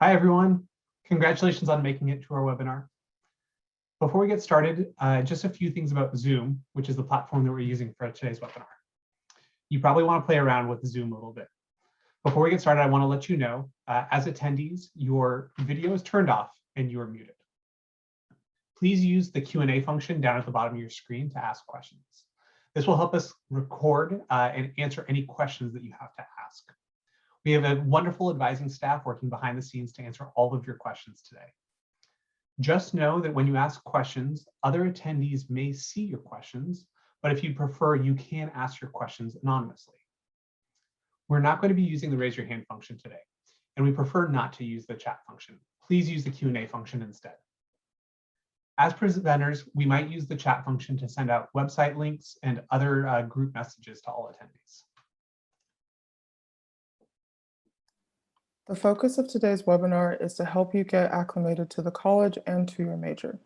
Hi, everyone. Congratulations on making it to our webinar. Before we get started, just a few things about Zoom, which is the platform that we're using for today's webinar. You probably want to play around with Zoom a little bit. Before we get started, I want to let you know, as attendees, your video is turned off and you are muted. Please use the Q&A function down at the bottom of your screen to ask questions. This will help us record and answer any questions that you have to ask. We have a wonderful advising staff working behind the scenes to answer all of your questions today. Just know that when you ask questions, other attendees may see your questions, but if you prefer, you can ask your questions anonymously. We're not going to be using the raise your hand function today, and we prefer not to use the chat function. Please use the Q&A function instead. As presenters, we might use the chat function to send out website links and other group messages to all attendees. The focus of today's webinar is to help you get acclimated to the college and to your major.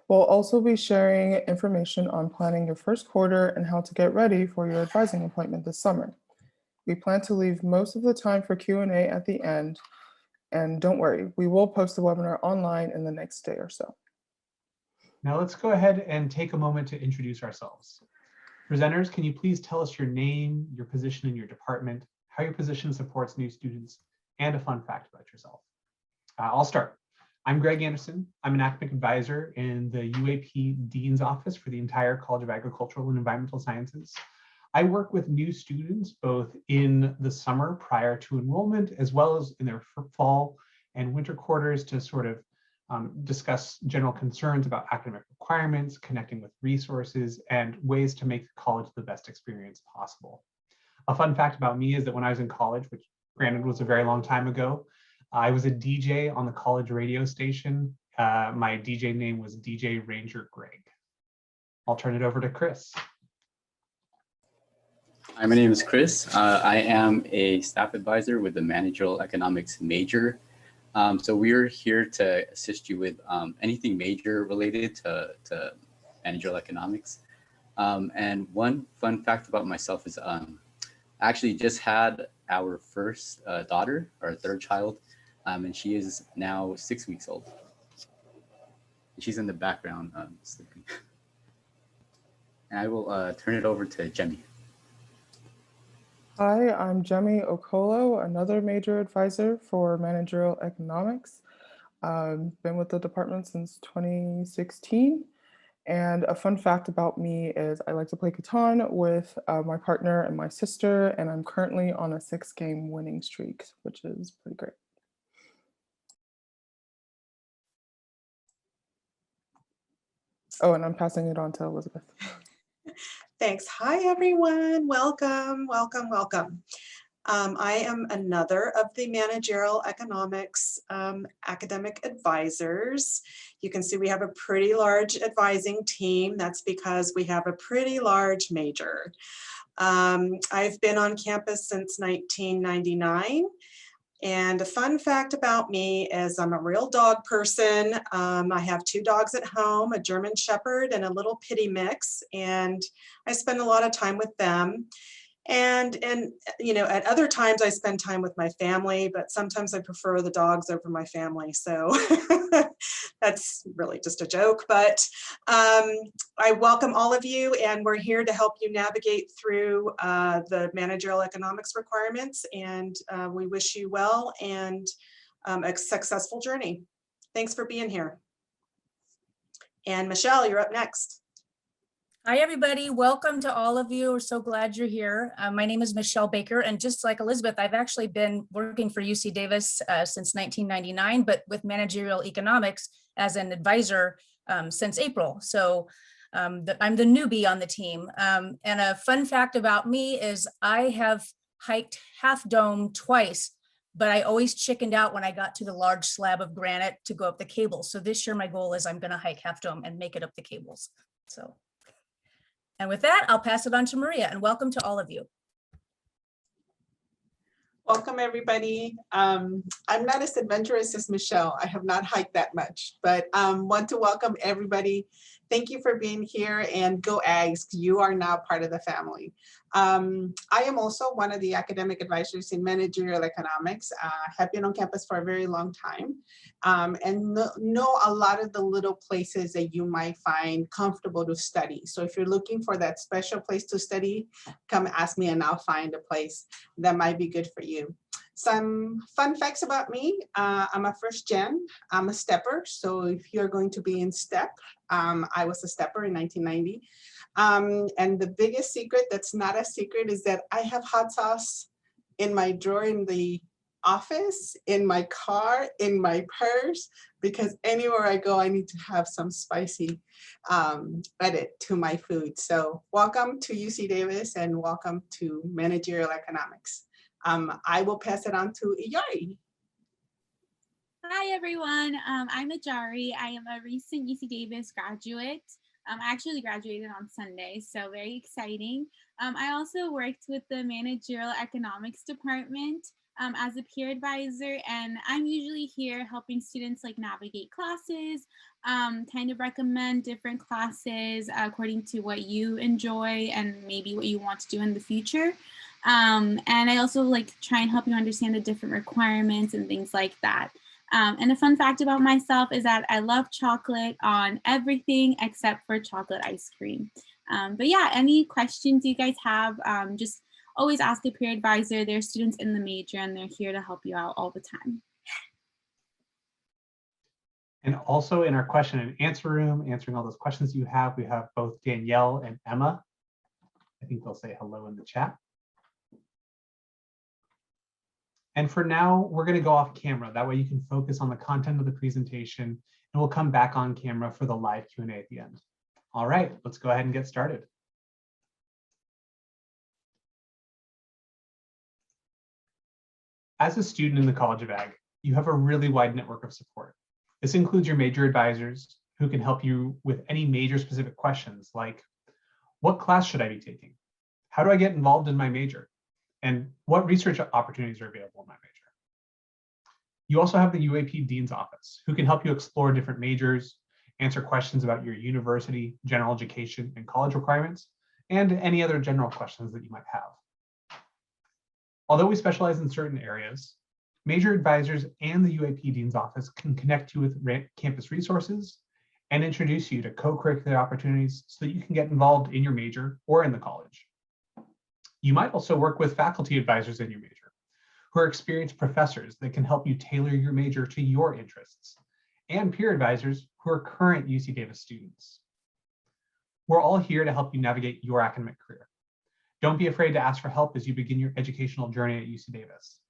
We'll also be sharing information on planning your first quarter and how to get ready for your advising appointment this summer. We plan to leave most of the time for Q&A at the end, and don't worry, we will post the webinar online in the next day or so. Now let's go ahead and take a moment to introduce ourselves. Presenters, can you please tell us your name, your position in your department, how your position supports new students, and a fun fact about yourself. I'll start. I'm Greg Anderson. I'm an academic advisor in the UAP Dean's Office for the entire College of Agricultural and Environmental Sciences. I work with new students both in the summer prior to enrollment, as well as in their fall and winter quarters to sort of discuss general concerns about academic requirements, connecting with resources, and ways to make college the best experience possible. A fun fact about me is that when I was in college, which granted was a very long time ago, I was a DJ on the college radio station. My DJ name was DJ Ranger Greg. I'll turn it over to Chris. Hi, my name is Chris. I am a staff advisor with the managerial economics major. So we're here to assist you with anything major related to managerial economics. And one fun fact about myself is I actually just had our first daughter, our third child, and she is now 6 weeks old. She's in the background sleeping. And I will turn it over to Jemmy. Hi, I'm Jemmy Okolo, another major advisor for managerial economics. Been with the department since 2016. And a fun fact about me is I like to play Catan with my partner and my sister, and I'm currently on a 6-game winning streak, which is pretty great. Oh, and I'm passing it on to Elizabeth. Thanks. Hi, everyone. Welcome, welcome, welcome. I am another of the managerial economics academic advisors. You can see we have a pretty large advising team. That's because we have a pretty large major. I've been on campus since 1999. And a fun fact about me is I'm a real dog person. I have 2 dogs at home, a German Shepherd and a little Pitty mix, and I spend a lot of time with them. And you know, at other times I spend time with my family, but sometimes I prefer the dogs over my family. So that's really just a joke, but I welcome all of you, and we're here to help you navigate through the managerial economics requirements, and we wish you well and a successful journey. Thanks for being here. And Michelle, you're up next. Hi, everybody. Welcome to all of you. We're so glad you're here. My name is Michelle Baker, and just like Elizabeth, I've actually been working for UC Davis since 1999, but with managerial economics as an advisor since April. So I'm the newbie on the team. And a fun fact about me is I have hiked Half Dome twice, but I always chickened out when I got to the large slab of granite to go up the cables. So this year, my goal is I'm going to hike Half Dome and make it up the cables. So. And with that, I'll pass it on to Maria, and welcome to all of you. Welcome, everybody. I'm not as adventurous as Michelle. I have not hiked that much, but want to welcome everybody. Thank you for being here, and go Ags. You are now part of the family. I am also one of the academic advisors in managerial economics. Have been on campus for a very long time, and know a lot of the little places that you might find comfortable to study. So if you're looking for that special place to study, come ask me and I'll find a place that might be good for you. Some fun facts about me. I'm a first gen, I'm a stepper. So if you're going to be in STEP, I was a stepper in 1990. And the biggest secret that's not a secret is that I have hot sauce in my drawer in the office, in my car, in my purse, because anywhere I go, I need to have some spicy edit to my food. So welcome to UC Davis and welcome to managerial economics. I will pass it on to Iyari. Hi, everyone. I'm Ajari. I am a recent UC Davis graduate. I actually graduated on Sunday, so very exciting. I also worked with the managerial economics department as a peer advisor, and I'm usually here helping students like navigate classes, kind of recommend different classes according to what you enjoy and maybe what you want to do in the future. And I also like try and help you understand the different requirements and things like that. And a fun fact about myself is that I love chocolate on everything except for chocolate ice cream. But yeah, any questions you guys have, just always ask a peer advisor. They're students in the major and they're here to help you out all the time. And also in our question and answer room, answering all those questions you have, we have both Danielle and Emma. I think they'll say hello in the chat. And for now, we're going to go off camera. That way you can focus on the content of the presentation, and we'll come back on camera for the live Q&A at the end. All right, let's go ahead and get started. As a student in the College of Ag, you have a really wide network of support. This includes your major advisors who can help you with any major specific questions like, what class should I be taking? How do I get involved in my major? And what research opportunities are available in my major? You also have the UAP Dean's Office, who can help you explore different majors, answer questions about your university, general education, and college requirements, and any other general questions that you might have. Although we specialize in certain areas, major advisors and the UAP Dean's Office can connect you with campus resources and introduce you to co-curricular opportunities so that you can get involved in your major or in the college. You might also work with faculty advisors in your major, who are experienced professors that can help you tailor your major to your interests, and peer advisors who are current UC Davis students. We're all here to help you navigate your academic career. Don't be afraid to ask for help as you begin your educational journey at UC Davis.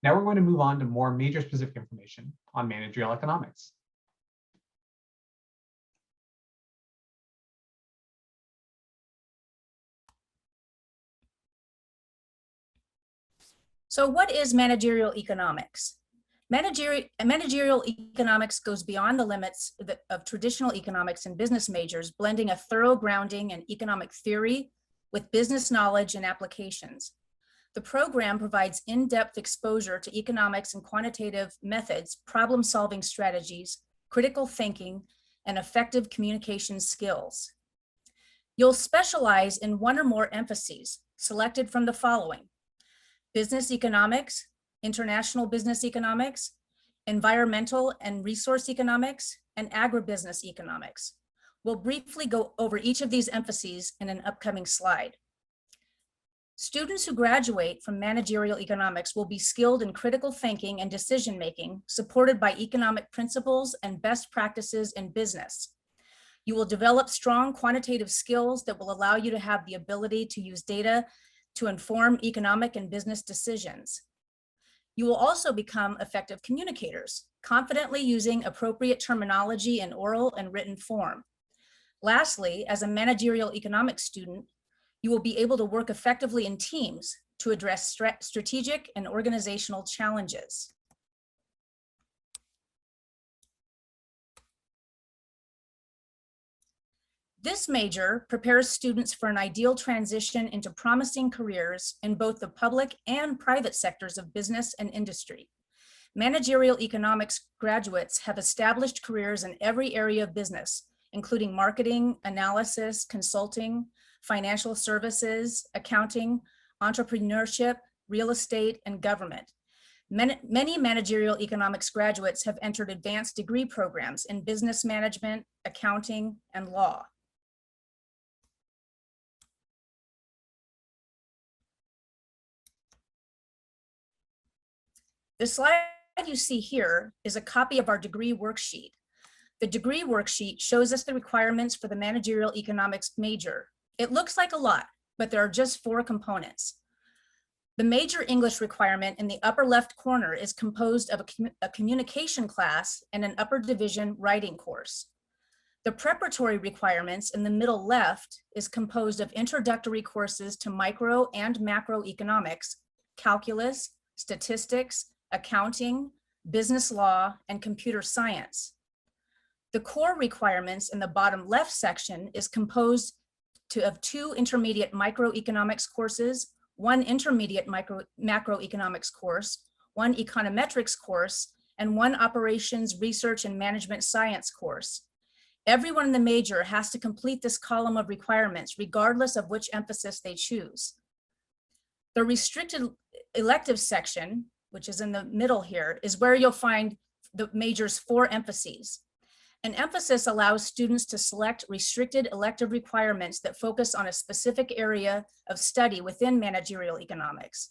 Now we're going to move on to more major specific information on managerial economics. So what is managerial economics? Managerial economics goes beyond the limits of traditional economics and business majors, blending a thorough grounding in economic theory with business knowledge and applications. The program provides in-depth exposure to economics and quantitative methods, problem-solving strategies, critical thinking, and effective communication skills. You'll specialize in one or more emphases selected from the following: business economics, international business economics, environmental and resource economics, and agribusiness economics. We'll briefly go over each of these emphases in an upcoming slide. Students who graduate from managerial economics will be skilled in critical thinking and decision-making, supported by economic principles and best practices in business. You will develop strong quantitative skills that will allow you to have the ability to use data to inform economic and business decisions. You will also become effective communicators, confidently using appropriate terminology in oral and written form. Lastly, as a managerial economics student, you will be able to work effectively in teams to address strategic and organizational challenges. This major prepares students for an ideal transition into promising careers in both the public and private sectors of business and industry. Managerial economics graduates have established careers in every area of business, including marketing, analysis, consulting, financial services, accounting, entrepreneurship, real estate, and government. Many managerial economics graduates have entered advanced degree programs in business management, accounting, and law. The slide you see here is a copy of our degree worksheet. The degree worksheet shows us the requirements for the managerial economics major. It looks like a lot, but there are just 4 components. The major English requirement in the upper left corner is composed of a communication class and an upper division writing course. The preparatory requirements in the middle left is composed of introductory courses to micro and macroeconomics, calculus, statistics, accounting, business law, and computer science. The core requirements in the bottom left section is composed of 2 intermediate microeconomics courses, 1 intermediate macroeconomics course, 1 econometrics course, and 1 operations, research, and management science course. Everyone in the major has to complete this column of requirements, regardless of which emphasis they choose. The restricted elective section, which is in the middle here, is where you'll find the major's 4 emphases. An emphasis allows students to select restricted elective requirements that focus on a specific area of study within managerial economics.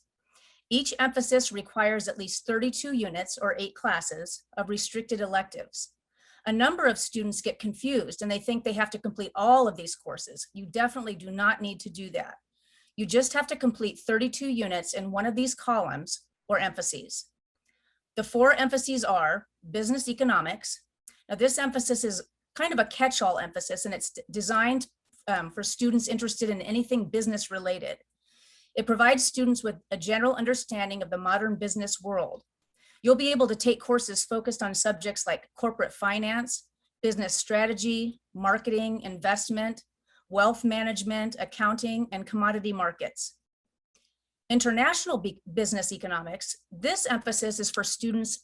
Each emphasis requires at least 32 units or 8 classes of restricted electives. A number of students get confused and they think they have to complete all of these courses. You definitely do not need to do that. You just have to complete 32 units in one of these columns or emphases. The 4 emphases are business economics. Now this emphasis is kind of a catch-all emphasis and it's designed for students interested in anything business related. It provides students with a general understanding of the modern business world. You'll be able to take courses focused on subjects like corporate finance, business strategy, marketing, investment, wealth management, accounting, and commodity markets. International business economics, this emphasis is for students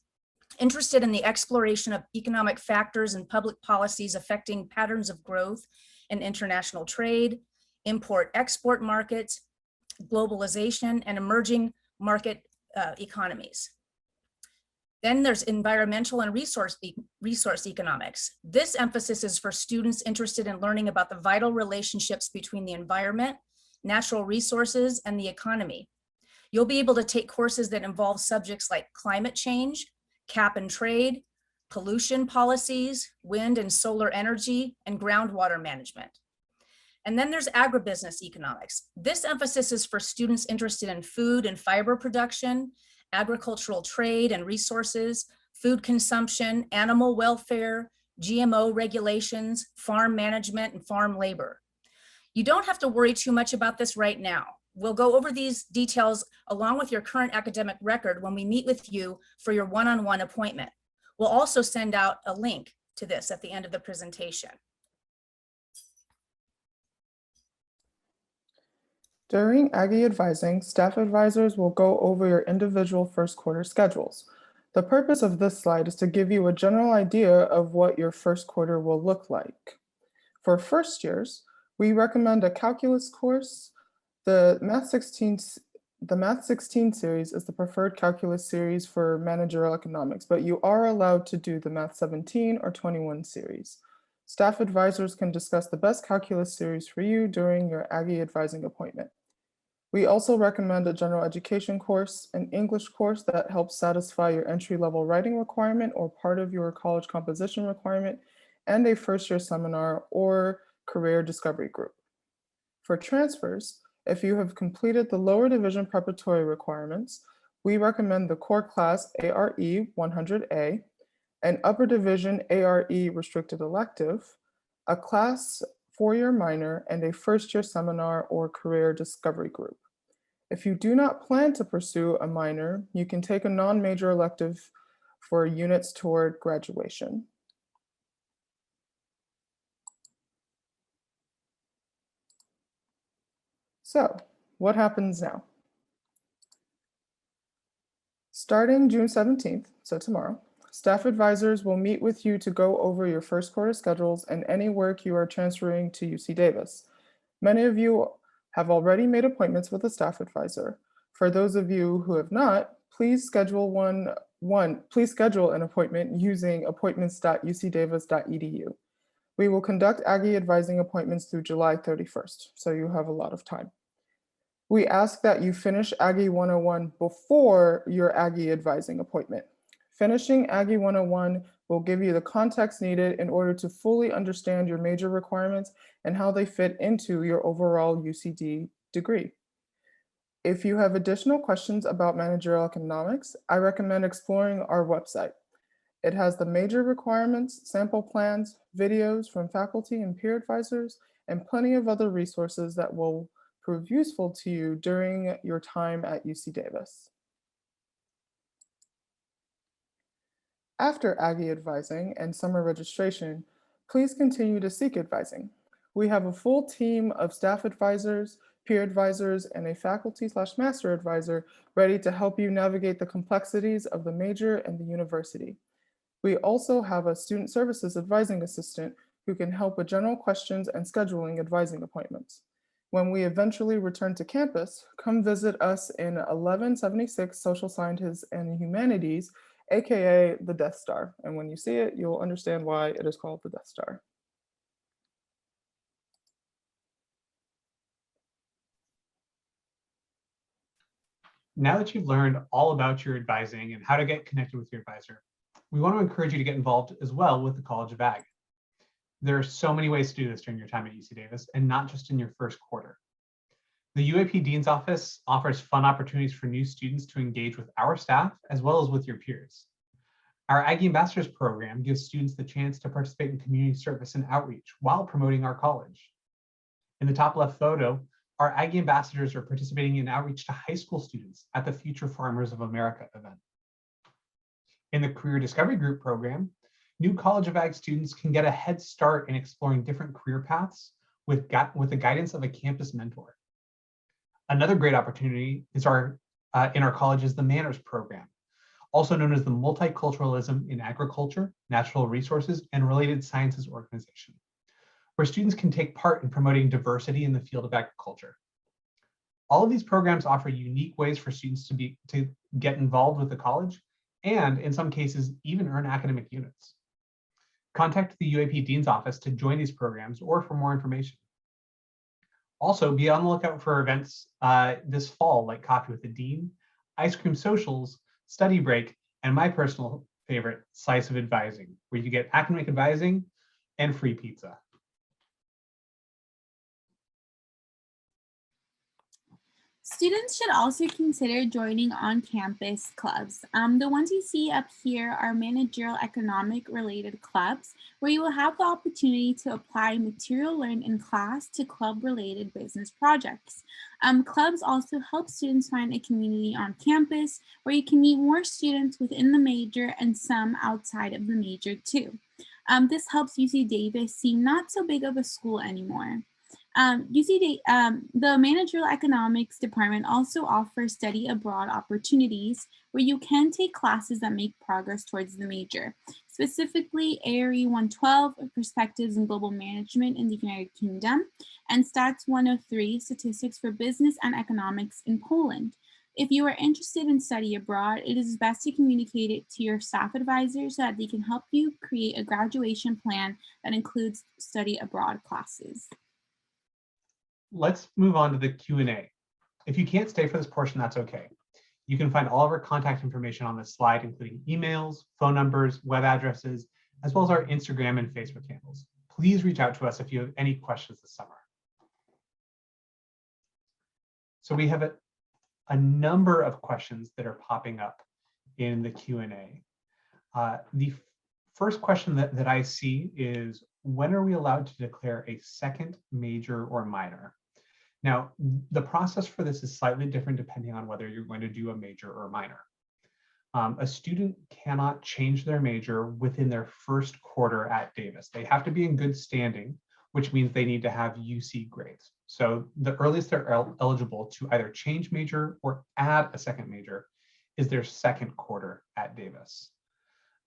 interested in the exploration of economic factors and public policies affecting patterns of growth in international trade, import-export markets, globalization, and emerging market economies. Then there's environmental and resource economics. This emphasis is for students interested in learning about the vital relationships between the environment, natural resources, and the economy. You'll be able to take courses that involve subjects like climate change, cap and trade, pollution policies, wind and solar energy, and groundwater management. And then there's agribusiness economics. This emphasis is for students interested in food and fiber production, agricultural trade and resources, food consumption, animal welfare, GMO regulations, farm management, and farm labor. You don't have to worry too much about this right now. We'll go over these details along with your current academic record when we meet with you for your one-on-one appointment. We'll also send out a link to this at the end of the presentation. During Aggie advising, staff advisors will go over your individual first quarter schedules. The purpose of this slide is to give you a general idea of what your first quarter will look like. For first years, we recommend a calculus course. The Math 16 series is the preferred calculus series for managerial economics, but you are allowed to do the Math 17 or 21 series. Staff advisors can discuss the best calculus series for you during your Aggie advising appointment. We also recommend a general education course, an English course that helps satisfy your entry-level writing requirement or part of your college composition requirement, and a first-year seminar or career discovery group. For transfers, if you have completed the lower division preparatory requirements, we recommend the core class ARE 100A, an upper division ARE restricted elective, a class 4-year minor, and a first-year seminar or career discovery group. If you do not plan to pursue a minor, you can take a non-major elective for units toward graduation. So, what happens now? Starting June 17th, so tomorrow, staff advisors will meet with you to go over your first quarter schedules and any work you are transferring to UC Davis. Many of you have already made appointments with a staff advisor. For those of you who have not, please schedule an appointment using appointments.ucdavis.edu. We will conduct Aggie advising appointments through July 31st, so you have a lot of time. We ask that you finish Aggie 101 before your Aggie advising appointment. Finishing Aggie 101 will give you the context needed in order to fully understand your major requirements and how they fit into your overall UCD degree. If you have additional questions about managerial economics, I recommend exploring our website. It has the major requirements, sample plans, videos from faculty and peer advisors, and plenty of other resources that will prove useful to you during your time at UC Davis. After Aggie advising and summer registration, please continue to seek advising. We have a full team of staff advisors, peer advisors, and a faculty/master advisor ready to help you navigate the complexities of the major and the university. We also have a student services advising assistant who can help with general questions and scheduling advising appointments. When we eventually return to campus, come visit us in 1176 Social Sciences and Humanities, aka the Death Star. And when you see it, you'll understand why it is called the Death Star. Now that you've learned all about your advising and how to get connected with your advisor, we want to encourage you to get involved as well with the College of Ag. There are so many ways to do this during your time at UC Davis, and not just in your first quarter. The UAP Dean's Office offers fun opportunities for new students to engage with our staff as well as with your peers. Our Aggie Ambassadors program gives students the chance to participate in community service and outreach while promoting our college. In the top left photo, our Aggie Ambassadors are participating in outreach to high school students at the Future Farmers of America event. In the Career Discovery Group program, new College of Ag students can get a head start in exploring different career paths with the guidance of a campus mentor. Another great opportunity is in our college's The Manners program, also known as the Multiculturalism in Agriculture, Natural Resources, and Related Sciences organization, where students can take part in promoting diversity in the field of agriculture. All of these programs offer unique ways for students to get involved with the college, and in some cases, even earn academic units. Contact the UAP Dean's Office to join these programs or for more information. Also, be on the lookout for events this fall, like Coffee with the Dean, Ice Cream Socials, Study Break, and my personal favorite, Slice of Advising, where you get academic advising and free pizza. Students should also consider joining on-campus clubs. The ones you see up here are managerial economic related clubs, where you will have the opportunity to apply material learned in class to club-related business projects. Clubs also help students find a community on campus where you can meet more students within the major and some outside of the major too. This helps UC Davis seem not so big of a school anymore. The Managerial Economics Department also offers study abroad opportunities where you can take classes that make progress towards the major, specifically ARE 112, Perspectives in Global Management in the United Kingdom, and Stats 103, Statistics for Business and Economics in Poland. If you are interested in study abroad, it is best to communicate it to your staff advisor so that they can help you create a graduation plan that includes study abroad classes. Let's move on to the Q&A. If you can't stay for this portion, that's okay. You can find all of our contact information on this slide, including emails, phone numbers, web addresses, as well as our Instagram and Facebook handles. Please reach out to us if you have any questions this summer. So we have a number of questions that are popping up in the Q&A. The first question that I see is, when are we allowed to declare a second major or minor? Now, the process for this is slightly different depending on whether you're going to do a major or a minor. A student cannot change their major within their first quarter at Davis. They have to be in good standing, which means they need to have UC grades. So the earliest they're eligible to either change major or add a second major is their second quarter at Davis.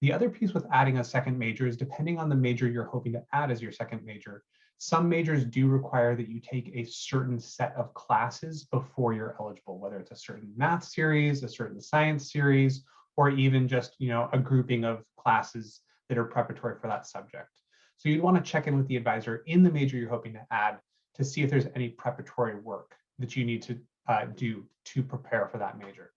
The other piece with adding a second major is, depending on the major you're hoping to add as your second major, Some majors do require that you take a certain set of classes before you're eligible, whether it's a certain math series, a certain science series, or even just, a grouping of classes that are preparatory for that subject. So you'd want to check in with the advisor in the major you're hoping to add to see if there's any preparatory work that you need to do to prepare for that major.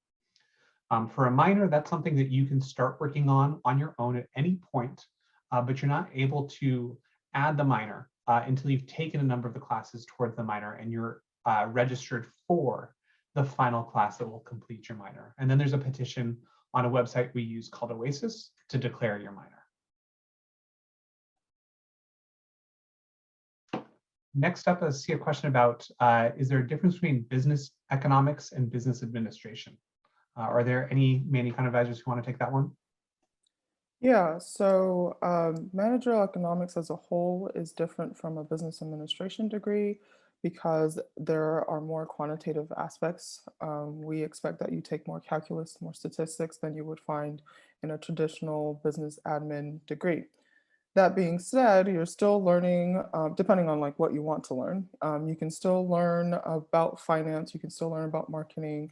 For a minor, that's something that you can start working on your own at any point, but you're not able to add the minor until you've taken a number of the classes towards the minor and you're registered for the final class that will complete your minor. And then there's a petition on a website we use called Oasis to declare your minor. Next up, I see a question about, is there a difference between business economics and business administration? Are there any main econ advisors who want to take that one? Yeah, so managerial economics as a whole is different from a business administration degree because there are more quantitative aspects. We expect that you take more calculus, more statistics than you would find in a traditional business admin degree. That being said, you're still learning, depending on like what you want to learn. You can still learn about finance, you can still learn about marketing,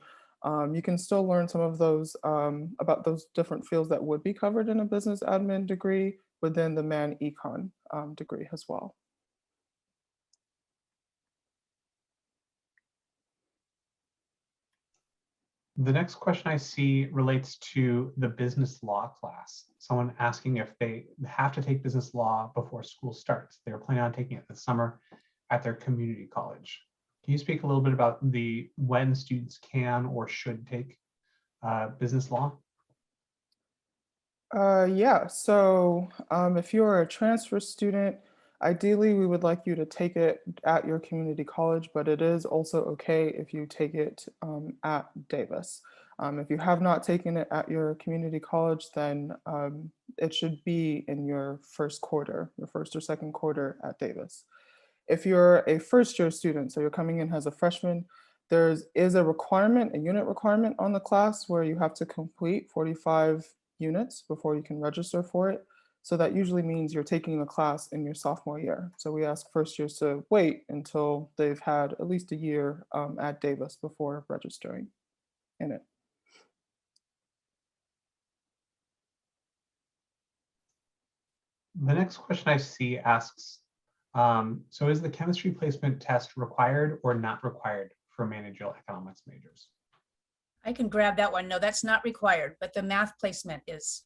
you can still learn some of those about those different fields that would be covered in a business admin degree within the Man Econ degree as well. The next question I see relates to the business law class. Someone asking if they have to take business law before school starts. They're planning on taking it this summer at their community college. Can you speak a little bit about when students can or should take business law? Yeah, so if you're a transfer student, ideally we would like you to take it at your community college, but it is also okay if you take it at Davis. If you have not taken it at your community college, then it should be in your first quarter, your first or second quarter at Davis. If you're a first year student, so you're coming in as a freshman, there is a requirement, a unit requirement on the class where you have to complete 45 units before you can register for it. So that usually means you're taking the class in your sophomore year. So we ask first years to wait until they've had at least a year at Davis before registering in it. The next question I see asks, so is the chemistry placement test required or not required for managerial economics majors? I can grab that one. No, that's not required, but the math placement is.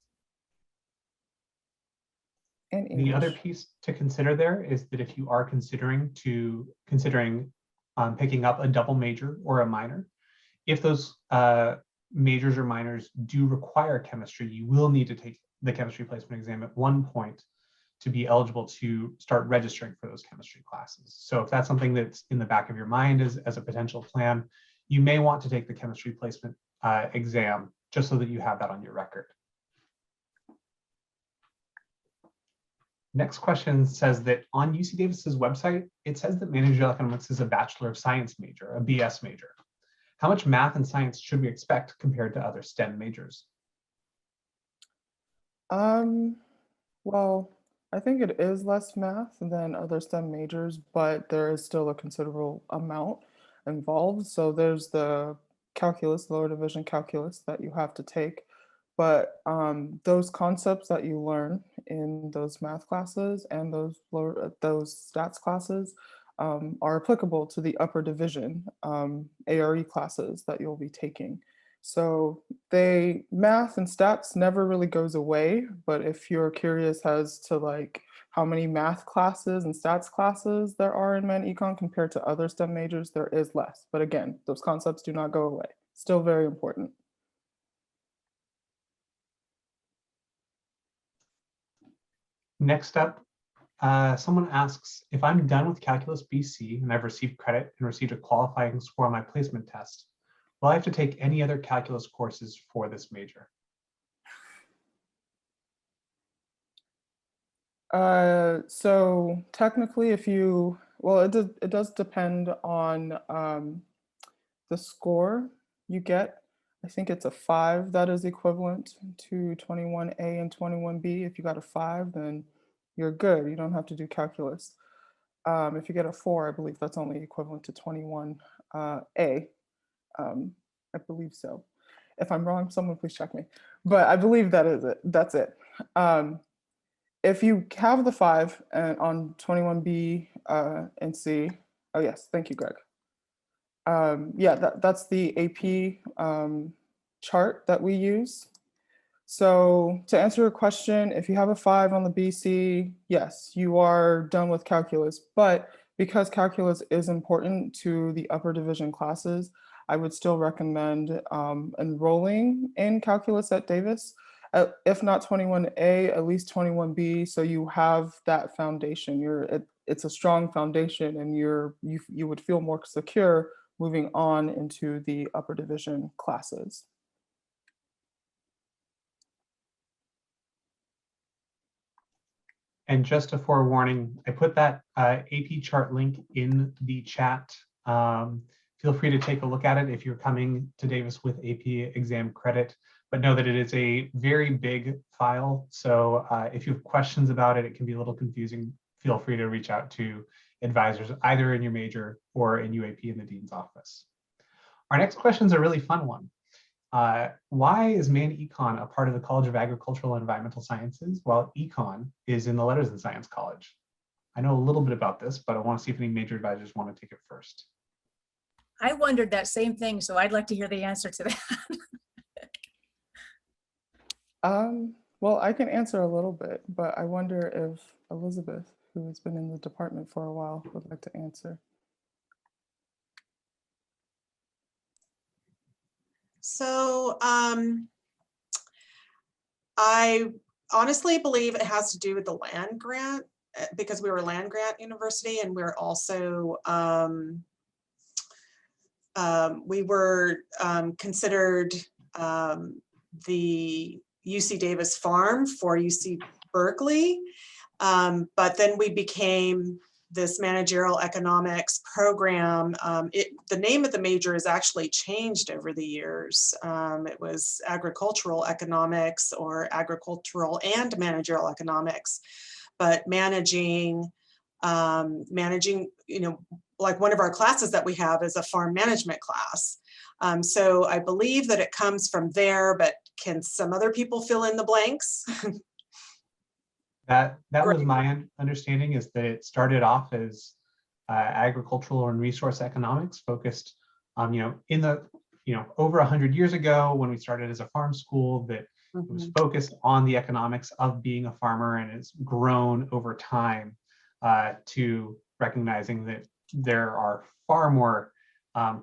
And The other English. piece to consider there is that if you are considering picking up a double major or a minor, if those majors or minors do require chemistry, you will need to take the chemistry placement exam at one point to be eligible to start registering for those chemistry classes. So if that's something that's in the back of your mind as a potential plan, you may want to take the chemistry placement exam just so that you have that on your record. Next question says that on UC Davis's website, it says that managerial economics is a Bachelor of Science major, a BS major. How much math and science should we expect compared to other STEM majors? Well, I think it is less math than other STEM majors, but there is still a considerable amount involved. So there's the calculus, lower division calculus that you have to take. But those concepts that you learn in those math classes and those stats classes are applicable to the upper division ARE classes that you'll be taking. So math and stats never really goes away, but if you're curious as to like how many math classes and stats classes there are in Man Econ compared to other STEM majors, there is less. But again, those concepts do not go away. Still very important. Next up, someone asks, if I'm done with Calculus BC and I've received credit and received a qualifying score on my placement test, will I have to take any other calculus courses for this major? So technically, it does depend on the score you get. I think it's a 5 that is equivalent to 21A and 21B. If you got a 5, then you're good. You don't have to do calculus. If you get a 4, I believe that's only equivalent to 21A. I believe so. If I'm wrong, someone please check me. But I believe that is it. That's it. If you have the 5 and on 21B and C, oh yes, thank you, Greg. Yeah, that's the AP chart that we use. So to answer your question, if you have a 5 on the BC, yes, you are done with calculus. But because calculus is important to the upper division classes, I would still recommend enrolling in calculus at Davis. If not 21A, at least 21B, so you have that foundation. It's a strong foundation, and you would feel more secure moving on into the upper division classes. And just a forewarning, I put that AP chart link in the chat. Feel free to take a look at it if you're coming to Davis with AP exam credit, but know that it is a very big file. So if you have questions about it, it can be a little confusing. Feel free to reach out to advisors either in your major or in UAP in the dean's office. Our next question is a really fun one. Why is Man-Econ a part of the College of Agricultural and Environmental Sciences while Econ is in the Letters and Science College? I know a little bit about this, but I want to see if any major advisors want to take it first. I wondered that same thing, so I'd like to hear the answer to that. Well, I can answer a little bit, but I wonder if Elizabeth, who has been in the department for a while, would like to answer. So I honestly believe it has to do with the land grant, because we were a land grant university, and we're also we were considered the UC Davis farm for UC Berkeley, but then we became this managerial economics program. The name of the major has actually changed over the years. It was agricultural economics or agricultural and managerial economics, but managing, you know, like one of our classes that we have is a farm management class. So I believe that it comes from there, but can some other people fill in the blanks? That was my understanding, is that it started off as agricultural and resource economics focused, you know, in the, you know, over 100 years ago when we started as a farm school, that it was focused on the economics of being a farmer, and it's grown over time to recognizing that there are far more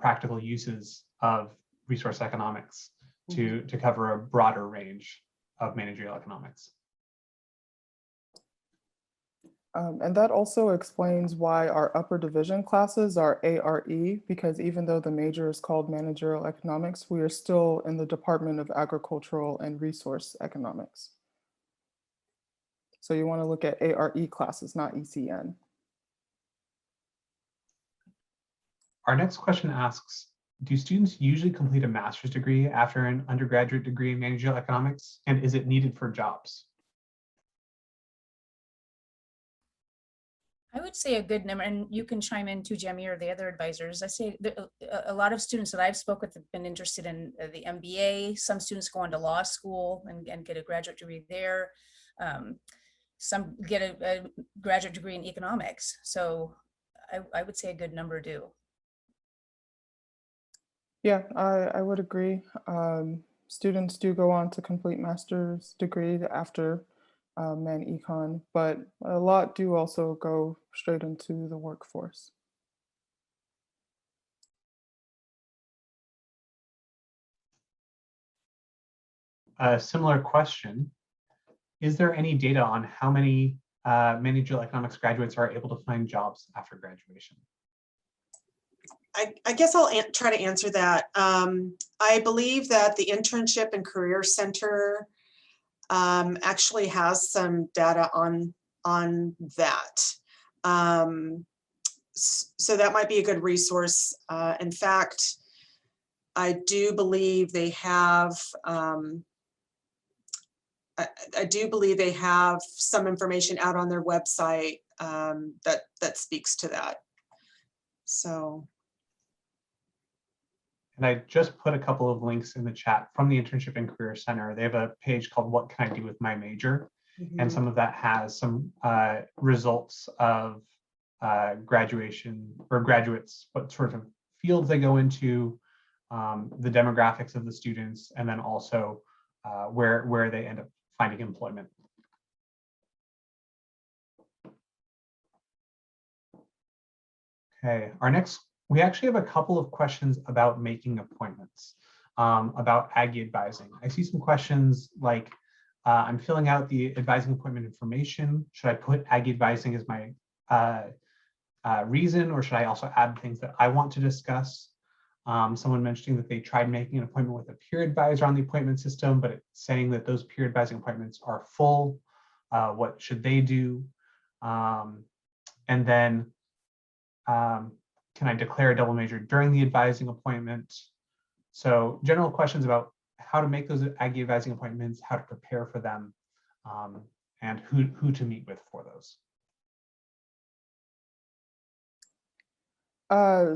practical uses of resource economics to cover a broader range of managerial economics. And that also explains why our upper division classes are ARE, because even though the major is called managerial economics, we are still in the Department of Agricultural and Resource Economics. So you want to look at ARE classes, not ECN. Our next question asks, do students usually complete a master's degree after an undergraduate degree in managerial economics, and is it needed for jobs? I would say a good number, and you can chime in too, Jamie, or the other advisors. I say a lot of students that I've spoken with have been interested in the MBA. Some students go into law school and get a graduate degree there. Some get a graduate degree in economics. So I would say a good number do. Yeah, I would agree. Students do go on to complete master's degree after Man-Econ, but a lot do also go straight into the workforce. A similar question, is there any data on how many managerial economics graduates are able to find jobs after graduation? I guess I'll try to answer that. I believe that the Internship and Career Center actually has some data on that. So that might be a good resource. In fact, I do believe they have I do believe they have some information out on their website that speaks to that. So. And I just put a couple of links in the chat from the Internship and Career Center. They have a page called What Can I Do with My Major? And some of that has some results of graduation or graduates, what sort of fields they go into, the demographics of the students, and then also where they end up finding employment. Okay, we actually have a couple of questions about making appointments, about Aggie advising. I see some questions like, I'm filling out the advising appointment information. Should I put Aggie advising as my reason, or should I also add things that I want to discuss? Someone mentioning that they tried making an appointment with a peer advisor on the appointment system, but it's saying that those peer advising appointments are full. What should they do? And then, can I declare a double major during the advising appointment? So general questions about how to make those Aggie advising appointments, how to prepare for them, and who to meet with for those.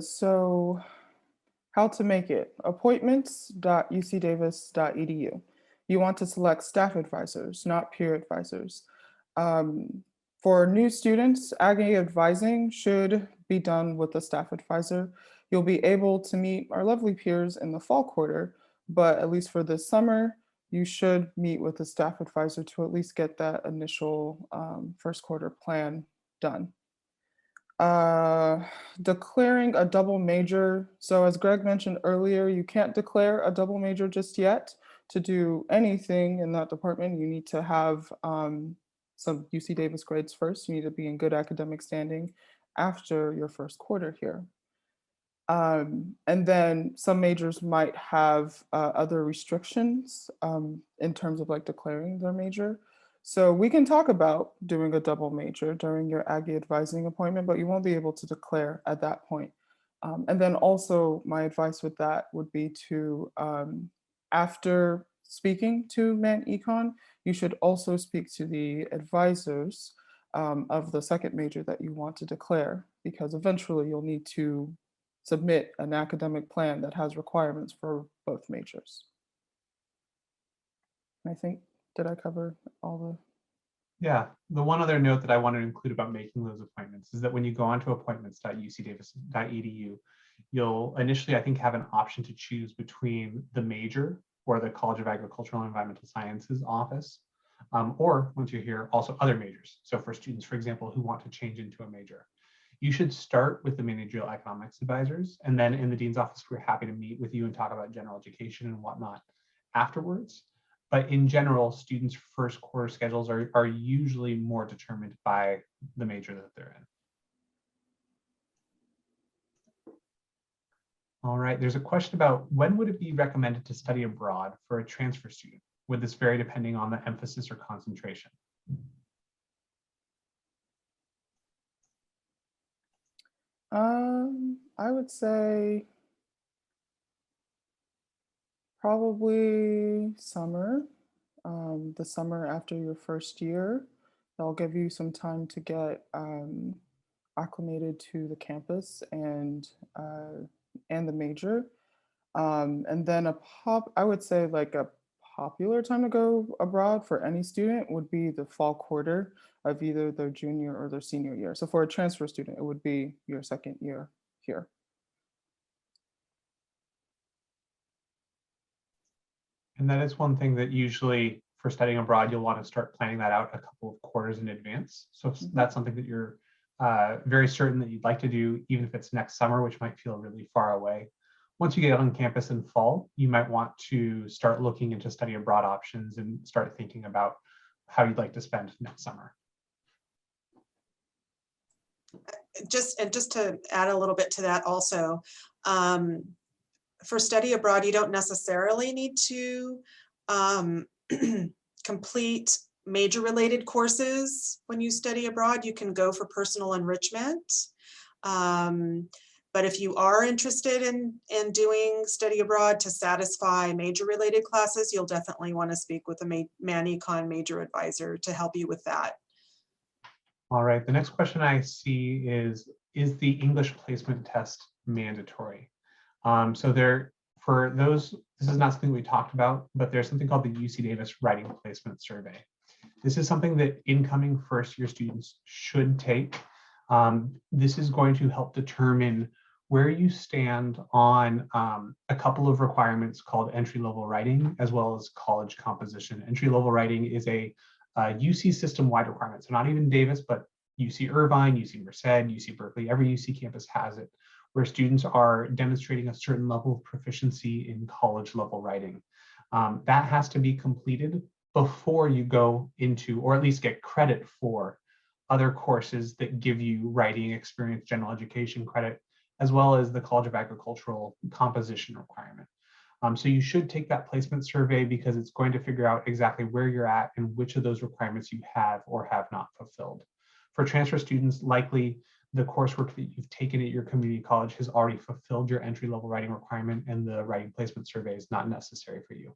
So how to make it: appointments.ucdavis.edu. You want to select staff advisors, not peer advisors. For new students, Aggie advising should be done with a staff advisor. You'll be able to meet our lovely peers in the fall quarter, but at least for this summer, you should meet with a staff advisor to at least get that initial first quarter plan done. Declaring a double major. So as Greg mentioned earlier, you can't declare a double major just yet. To do anything in that department, you need to have some UC Davis grades first. You need to be in good academic standing after your first quarter here. And then some majors might have other restrictions in terms of like declaring their major. So we can talk about doing a double major during your Aggie advising appointment, but you won't be able to declare at that point. And then also my advice with that would be to, after speaking to Man Econ, you should also speak to the advisors of the second major that you want to declare, because eventually you'll need to submit an academic plan that has requirements for both majors. I think, did I cover all the? Yeah, the one other note that I want to include about making those appointments is that when you go onto appointments.ucdavis.edu, you'll initially, I think, have an option to choose between the major or the College of Agricultural and Environmental Sciences office, or once you're here, also other majors. So for students, for example, who want to change into a major, you should start with the managerial economics advisors, and then in the dean's office, we're happy to meet with you and talk about general education and whatnot afterwards. But in general, students' first quarter schedules are usually more determined by the major that they're in. All right, there's a question about when would it be recommended to study abroad for a transfer student? Would this vary depending on the emphasis or concentration? I would say probably summer, the summer after your first year. That'll give you some time to get acclimated to the campus and the major. And then I would say like a popular time to go abroad for any student would be the fall quarter of either their junior or their senior year. So for a transfer student, it would be your second year here. And that is one thing that usually for studying abroad, you'll want to start planning that out a couple of quarters in advance. So if that's something that you're very certain that you'd like to do, even if it's next summer, which might feel really far away. Once you get on campus in fall, you might want to start looking into study abroad options and start thinking about how you'd like to spend next summer. Just to add a little bit to that also, for study abroad, you don't necessarily need to complete major related courses when you study abroad. You can go for personal enrichment. But if you are interested in doing study abroad to satisfy major related classes, you'll definitely want to speak with a Man Econ major advisor to help you with that. All right, the next question I see is the English placement test mandatory? So there, for those, this is not something we talked about, but there's something called the UC Davis Writing Placement Survey. This is something that incoming first-year students should take. This is going to help determine where you stand on a couple of requirements called entry-level writing, as well as college composition. Entry-level writing is a UC system-wide requirement, so not even Davis, but UC Irvine, UC Merced, UC Berkeley, every UC campus has it, where students are demonstrating a certain level of proficiency in college-level writing. That has to be completed before you go into, or at least get credit for, other courses that give you writing experience, general education credit, as well as the College of Agricultural composition requirement. So you should take that placement survey because it's going to figure out exactly where you're at and which of those requirements you have or have not fulfilled. For transfer students, likely the coursework that you've taken at your community college has already fulfilled your entry-level writing requirement, and the writing placement survey is not necessary for you.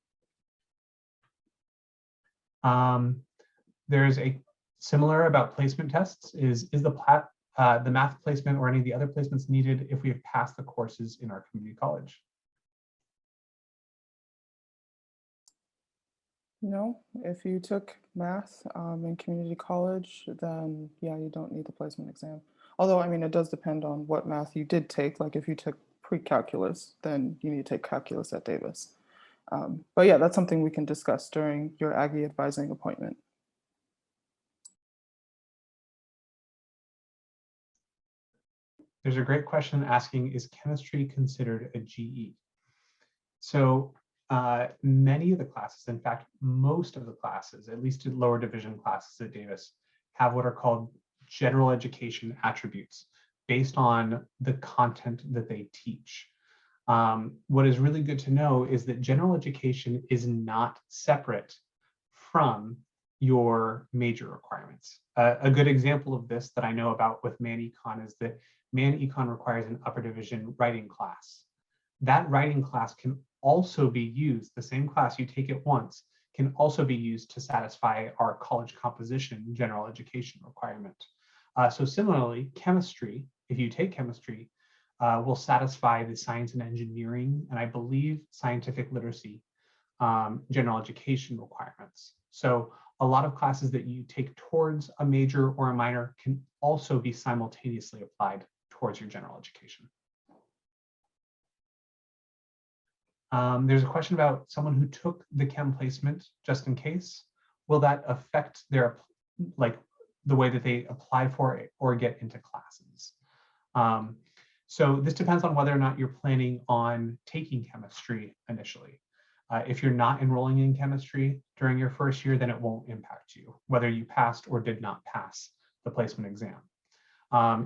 There's a similar about placement tests is the math placement or any of the other placements needed if we have passed the courses in our community college? No, if you took math in community college, then yeah, you don't need the placement exam. Although, I mean, it does depend on what math you did take. Like if you took pre-calculus, then you need to take calculus at Davis. But yeah, that's something we can discuss during your Aggie advising appointment. There's a great question asking, is chemistry considered a GE? So many of the classes, in fact, most of the classes, at least in lower division classes at Davis, have what are called general education attributes based on the content that they teach. What is really good to know is that general education is not separate from your major requirements. A good example of this that I know about with Man Econ is that Man Econ requires an upper division writing class. That writing class can also be used, the same class you take it once, can also be used to satisfy our college composition general education requirement. So similarly, chemistry, if you take chemistry, will satisfy the science and engineering, and I believe scientific literacy general education requirements. So a lot of classes that you take towards a major or a minor can also be simultaneously applied towards your general education. There's a question about someone who took the chem placement just in case. Will that affect their, like, the way that they apply for it or get into classes? So this depends on whether or not you're planning on taking chemistry initially. If you're not enrolling in chemistry during your first year, then it won't impact you, whether you passed or did not pass the placement exam.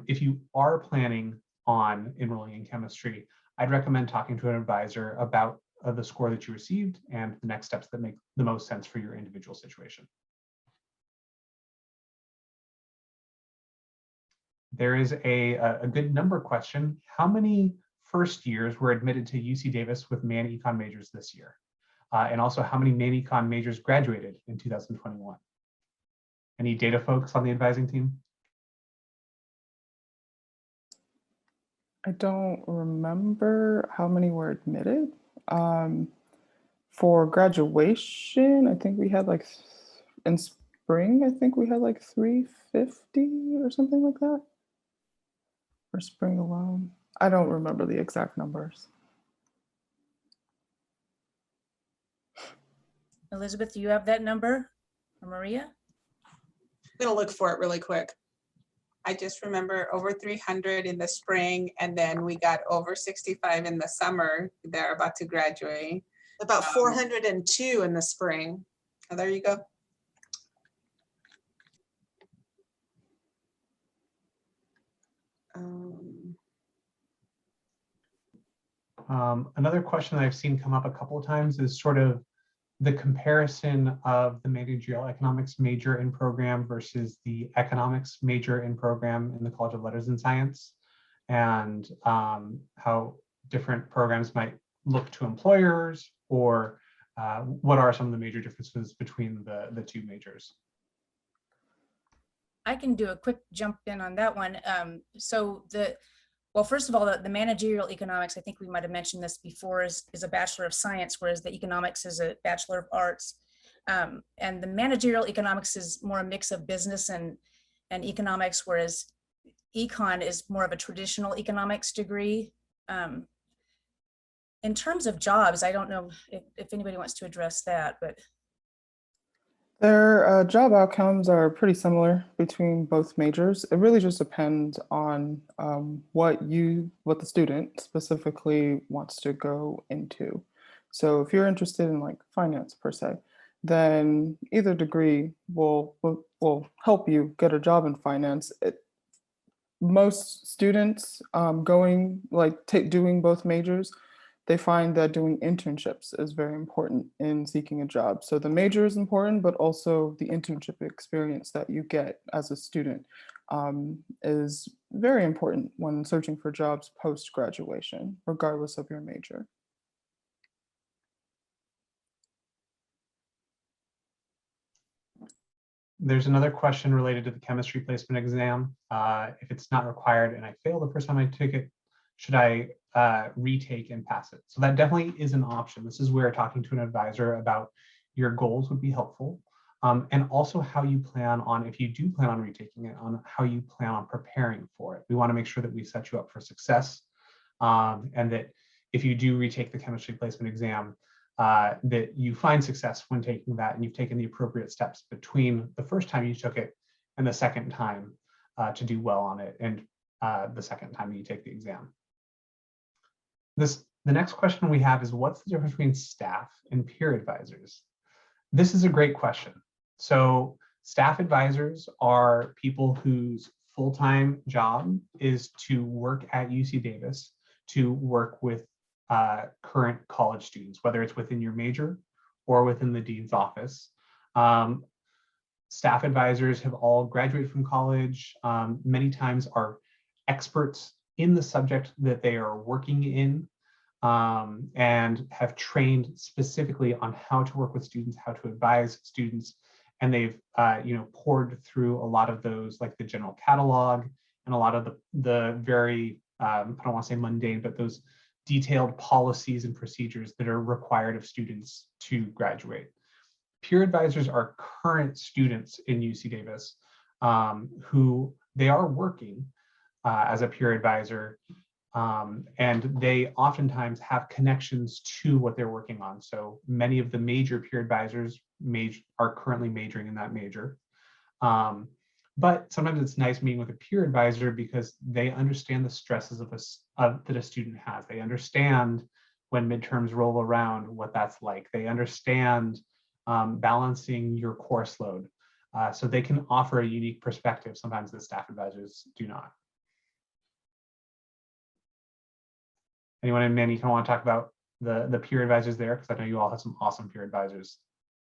If you are planning on enrolling in chemistry, I'd recommend talking to an advisor about the score that you received and the next steps that make the most sense for your individual situation. There is a good number question. How many first years were admitted to UC Davis with Man Econ majors this year? And also how many Man Econ majors graduated in 2021? Any data folks on the advising team? I don't remember how many were admitted. For graduation, I think we had like, in spring, I think we had like 350 or something like that. For spring alone. I don't remember the exact numbers. Elizabeth, do you have that number? Or Maria? I'm gonna look for it really quick. I just remember over 300 in the spring, and then we got over 65 in the summer. They're about to graduate. About 402 in the spring. Oh, there you go. Another question that I've seen come up a couple of times is sort of the comparison of the managerial economics major in program versus the economics major in program in the College of Letters and Science, and how different programs might look to employers, or what are some of the major differences between the two majors? I can do a quick jump in on that one. Well, first of all, the managerial economics, I think we might have mentioned this before, is a Bachelor of Science, whereas the economics is a Bachelor of Arts. And the managerial economics is more a mix of business and economics, whereas econ is more of a traditional economics degree. In terms of jobs, I don't know if anybody wants to address that, but Their job outcomes are pretty similar between both majors. It really just depends on what the student specifically wants to go into. So if you're interested in like finance per se, then either degree will help you get a job in finance. Most students doing both majors, they find that doing internships is very important in seeking a job. So the major is important, but also the internship experience that you get as a student is very important when searching for jobs post-graduation, regardless of your major. There's another question related to the chemistry placement exam. If it's not required and I fail the first time I took it, should I retake and pass it? So that definitely is an option. This is where talking to an advisor about your goals would be helpful. And also how you plan on, if you do plan on retaking it, on how you plan on preparing for it. We want to make sure that we set you up for success, and that if you do retake the chemistry placement exam, that you find success when taking that and you've taken the appropriate steps between the first time you took it and the second time to do well on it, and the second time you take the exam. The next question we have is, what's the difference between staff and peer advisors? This is a great question. So staff advisors are people whose full-time job is to work at UC Davis, to work with current college students, whether it's within your major or within the dean's office. Staff advisors have all graduated from college, many times are experts in the subject that they are working in, and have trained specifically on how to work with students, how to advise students. And they've poured through a lot of those, like the general catalog and a lot of the very, I don't want to say mundane, but those detailed policies and procedures that are required of students to graduate. Peer advisors are current students in UC Davis who they are working as a peer advisor, and they oftentimes have connections to what they're working on. So many of the major peer advisors are currently majoring in that major. But sometimes it's nice meeting with a peer advisor because they understand the stresses that a student has. They understand when midterms roll around what that's like. They understand balancing your course load. So they can offer a unique perspective sometimes that staff advisors do not. Anyone in Manny want to talk about the peer advisors there? Because I know you all have some awesome peer advisors.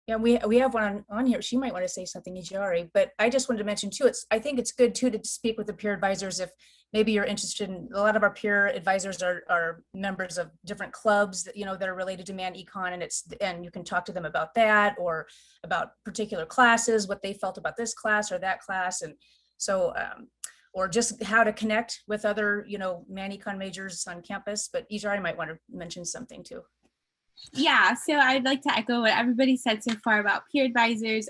yeah, we have one on here. She might want to say something, Ijari, but I just wanted to mention too, I think it's good too to speak with the peer advisors if maybe you're interested in. A lot of our peer advisors are members of different clubs that that are related to Man Econ, and you can talk to them about that or about particular classes, what they felt about this class or that class, and so or just how to connect with other Man Econ majors on campus. But Ijari might want to mention something too. Yeah, so I'd like to echo what everybody said so far about peer advisors.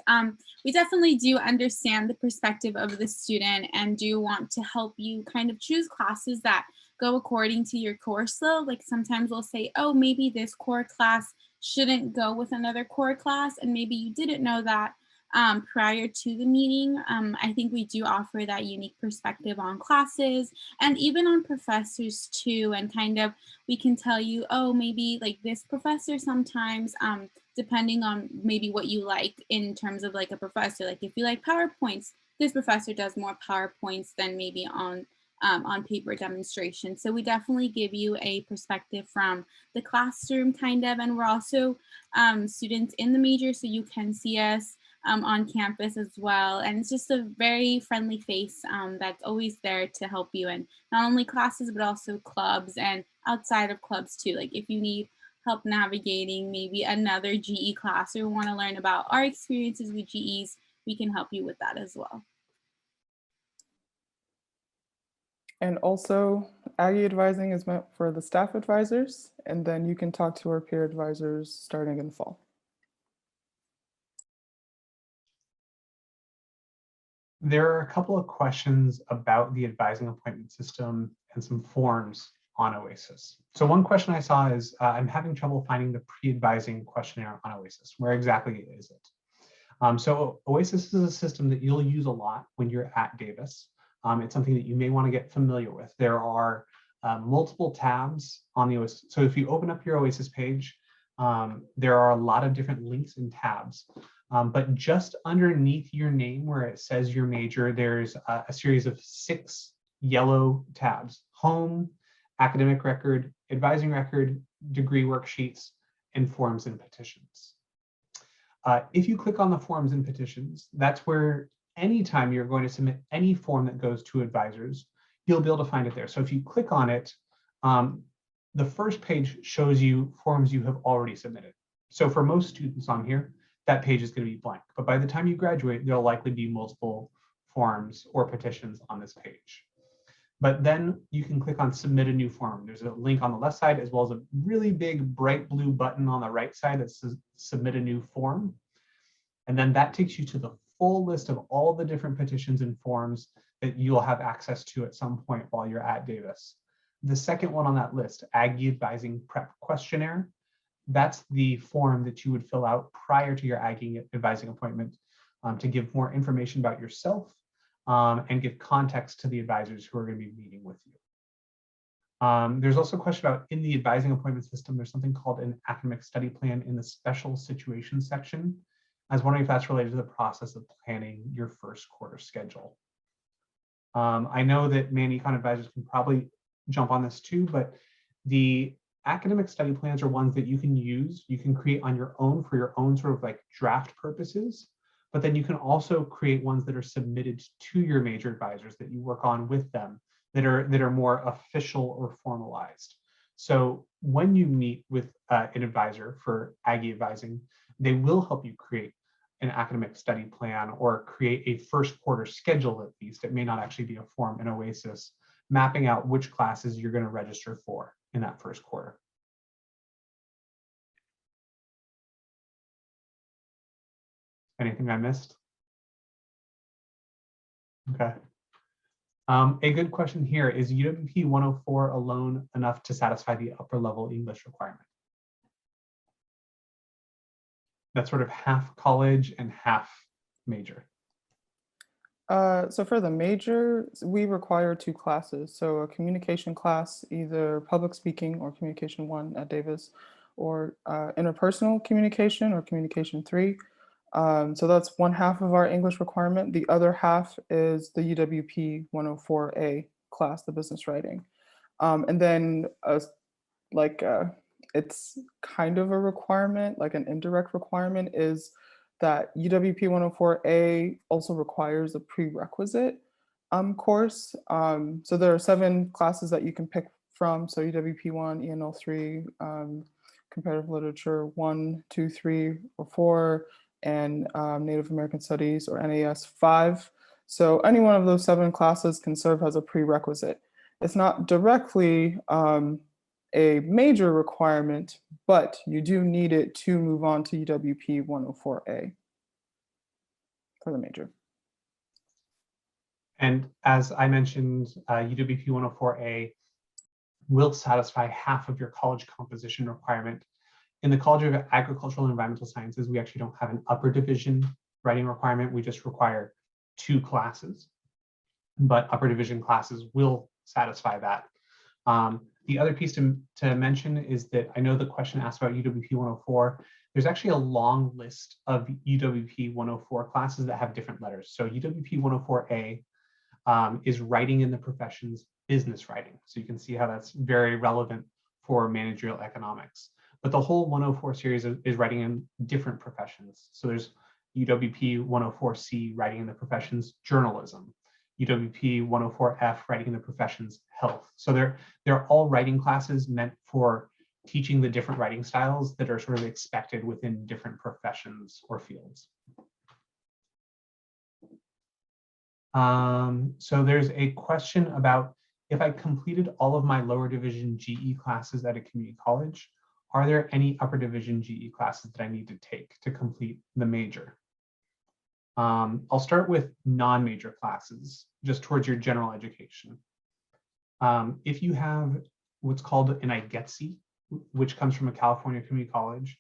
We definitely do understand the perspective of the student and do want to help you kind of choose classes that go according to your course load. Like sometimes we'll say, oh, maybe this core class shouldn't go with another core class, and maybe you didn't know that prior to the meeting. I think we do offer that unique perspective on classes and even on professors too, and kind of we can tell you, oh, maybe like this professor sometimes, depending on maybe what you like in terms of like a professor, like if you like PowerPoints, this professor does more PowerPoints than maybe on paper demonstration. So we definitely give you a perspective from the classroom kind of, and we're also students in the major, so you can see us on campus as well. And it's just a very friendly face that's always there to help you in not only classes, but also clubs and outside of clubs too. Like if you need help navigating maybe another GE class or want to learn about our experiences with GEs, we can help you with that as well. And also, Aggie advising is meant for the staff advisors, and then you can talk to our peer advisors starting in fall. There are a couple of questions about the advising appointment system and some forms on OASIS. So one question I saw is, I'm having trouble finding the pre-advising questionnaire on OASIS. Where exactly is it? So OASIS is a system that you'll use a lot when you're at Davis. It's something that you may want to get familiar with. There are multiple tabs on the OASIS. So if you open up your OASIS page, there are a lot of different links and tabs. But just underneath your name where it says your major, there's a series of 6 yellow tabs: home, academic record, advising record, degree worksheets, and forms and petitions. If you click on the forms and petitions, that's where anytime you're going to submit any form that goes to advisors, you'll be able to find it there. So if you click on it, the first page shows you forms you have already submitted. So for most students on here, that page is going to be blank. But by the time you graduate, there'll likely be multiple forms or petitions on this page. But then you can click on submit a new form. There's a link on the left side, as well as a really big bright blue button on the right side that says submit a new form. And then that takes you to the full list of all the different petitions and forms that you'll have access to at some point while you're at Davis. The second one on that list, Aggie Advising Prep Questionnaire, that's the form that you would fill out prior to your Aggie advising appointment to give more information about yourself and give context to the advisors who are going to be meeting with you. There's also a question about, in the advising appointment system, there's something called an academic study plan in the special situations section. I was wondering if that's related to the process of planning your first quarter schedule. I know that man-econ advisors can probably jump on this too, but the academic study plans are ones that you can use, you can create on your own for your own sort of like draft purposes, but then you can also create ones that are submitted to your major advisors that you work on with them that are more official or formalized. So when you meet with an advisor for Aggie advising, they will help you create an academic study plan or create a first quarter schedule at least. It may not actually be a form in OASIS, mapping out which classes you're going to register for in that first quarter. Anything I missed? Okay. A good question here is UWP 104 alone enough to satisfy the upper level English requirement? That's sort of half college and half major. So for the major, we require 2 classes. So a communication class, either public speaking or communication 1 at Davis, or interpersonal communication or communication 3. So that's 1/2 of our English requirement. The other half is the UWP 104A class, the business writing. And then it's kind of a requirement, like an indirect requirement, is that UWP 104A also requires a prerequisite course. So there are 7 classes that you can pick from. So UWP 1, ENL 3, comparative literature 1, 2, 3, or 4, and Native American Studies or NAS 5. So any one of those 7 classes can serve as a prerequisite. It's not directly a major requirement, but you do need it to move on to UWP 104A for the major. And as I mentioned, UWP 104A will satisfy half of your college composition requirement. In the College of Agricultural and Environmental Sciences, we actually don't have an upper division writing requirement. We just require 2 classes, but upper division classes will satisfy that. The other piece to mention is that I know the question asked about UWP 104. There's actually a long list of UWP 104 classes that have different letters. So UWP 104A is writing in the professions, business writing. So you can see how that's very relevant for managerial economics. But the whole 104 series is writing in different professions. So there's UWP 104C, writing in the professions, journalism. UWP 104F, writing in the professions, health. So they're all writing classes meant for teaching the different writing styles that are sort of expected within different professions or fields. So there's a question about if I completed all of my lower division GE classes at a community college, are there any upper division GE classes that I need to take to complete the major? I'll start with non-major classes, just towards your general education. If you have what's called an IGETC, which comes from a California community college,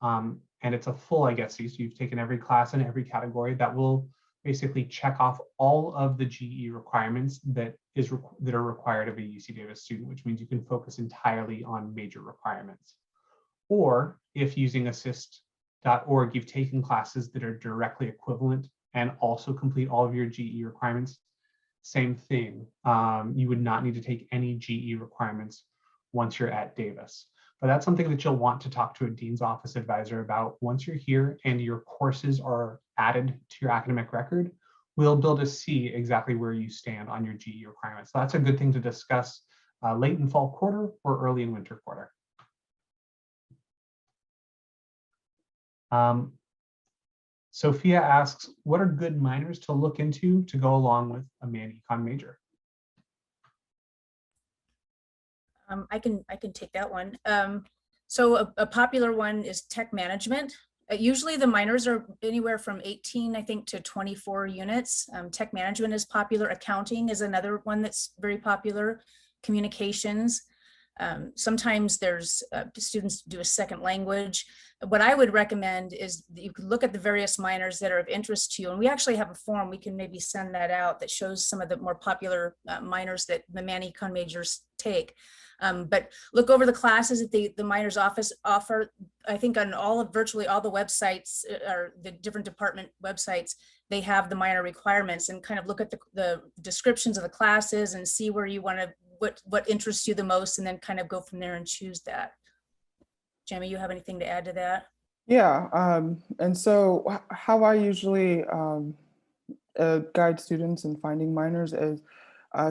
and it's a full IGETC, so you've taken every class in every category, that will basically check off all of the GE requirements that are required of a UC Davis student, which means you can focus entirely on major requirements. Or if using assist.org, you've taken classes that are directly equivalent and also complete all of your GE requirements, same thing. You would not need to take any GE requirements once you're at Davis. But that's something that you'll want to talk to a dean's office advisor about once you're here and your courses are added to your academic record. We'll be able to see exactly where you stand on your GE requirements. So that's a good thing to discuss late in fall quarter or early in winter quarter. Sophia asks, what are good minors to look into to go along with a man-econ major? I can take that one. So a popular one is tech management. Usually the minors are anywhere from 18, I think, to 24 units. Tech management is popular. Accounting is another one that's very popular. Communications. Sometimes there's students do a second language. What I would recommend is that you could look at the various minors that are of interest to you. And we actually have a form, we can maybe send that out, that shows some of the more popular minors that the man-econ majors take. But look over the classes that the minors office offer. I think on virtually all the websites or the different department websites, they have the minor requirements, and kind of look at the descriptions of the classes and see where you want to, what interests you the most, and then kind of go from there and choose that. Jamie, you have anything to add to that? Yeah, and so how I usually guide students in finding minors is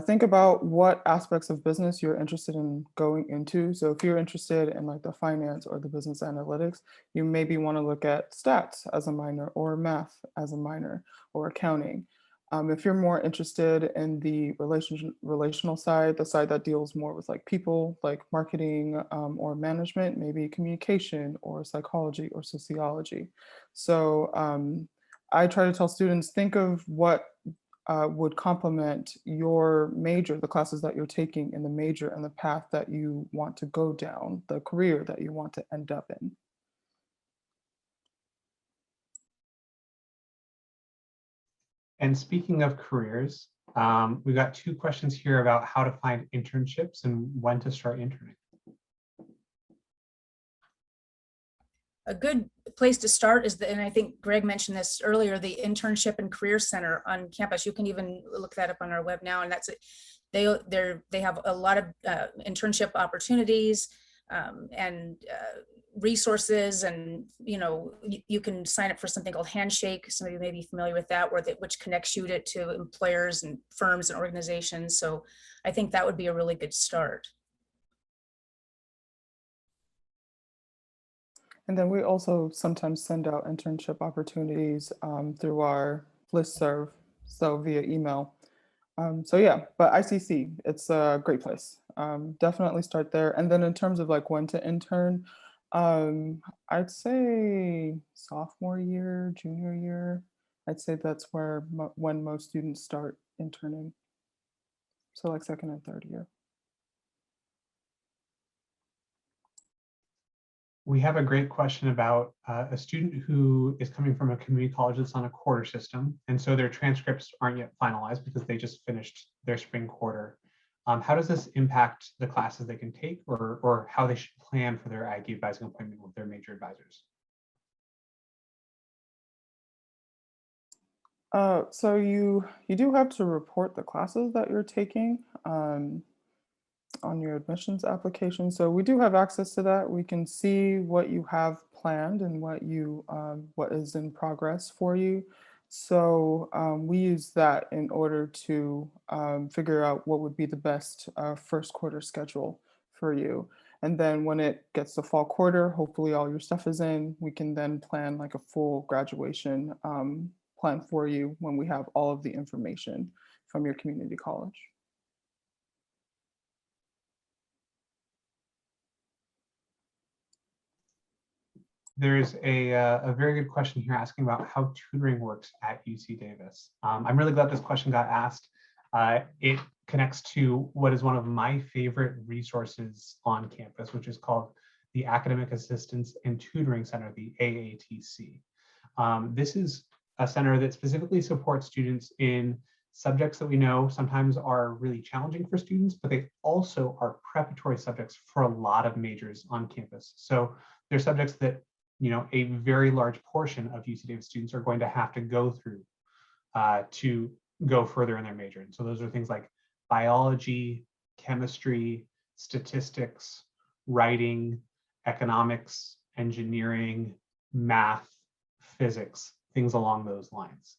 think about what aspects of business you're interested in going into. So if you're interested in like the finance or the business analytics, you maybe want to look at stats as a minor, or math as a minor, or accounting. If you're more interested in the relational side, the side that deals more with like people, like marketing or management, maybe communication or psychology or sociology. So I try to tell students, think of what would complement your major, the classes that you're taking in the major, and the path that you want to go down, the career that you want to end up in. And speaking of careers, we've got 2 questions here about how to find internships and when to start interning. A good place to start is and I think Greg mentioned this earlier, the Internship and Career Center on campus. You can even look that up on our web now, and that's it. They have a lot of internship opportunities and resources, and you can sign up for something called Handshake. Some of you may be familiar with that, which connects you to employers and firms and organizations. So I think that would be a really good start. And then we also sometimes send out internship opportunities through our listserv, so via email. So yeah, but ICC, it's a great place. Definitely start there. And then in terms of like when to intern, I'd say sophomore year, junior year. I'd say that's when most students start interning. So like second and third year. We have a great question about a student who is coming from a community college that's on a quarter system, and so their transcripts aren't yet finalized because they just finished their spring quarter. How does this impact the classes they can take, or how they should plan for their IAG advising appointment with their major advisors? So you do have to report the classes that you're taking on your admissions application. So we do have access to that. We can see what you have planned and what is in progress for you. So we use that in order to figure out what would be the best first quarter schedule for you. And then when it gets to fall quarter, hopefully all your stuff is in, we can then plan like a full graduation plan for you when we have all of the information from your community college. there's a very good question here asking about how tutoring works at UC Davis. I'm really glad this question got asked. It connects to what is one of my favorite resources on campus, which is called the Academic Assistance and Tutoring Center, the AATC. This is a center that specifically supports students in subjects that we know sometimes are really challenging for students, but they also are preparatory subjects for a lot of majors on campus. So they're subjects that, you know, a very large portion of UC Davis students are going to have to go through to go further in their major. And so those are things like biology, chemistry, statistics, writing, economics, engineering, math, physics, things along those lines.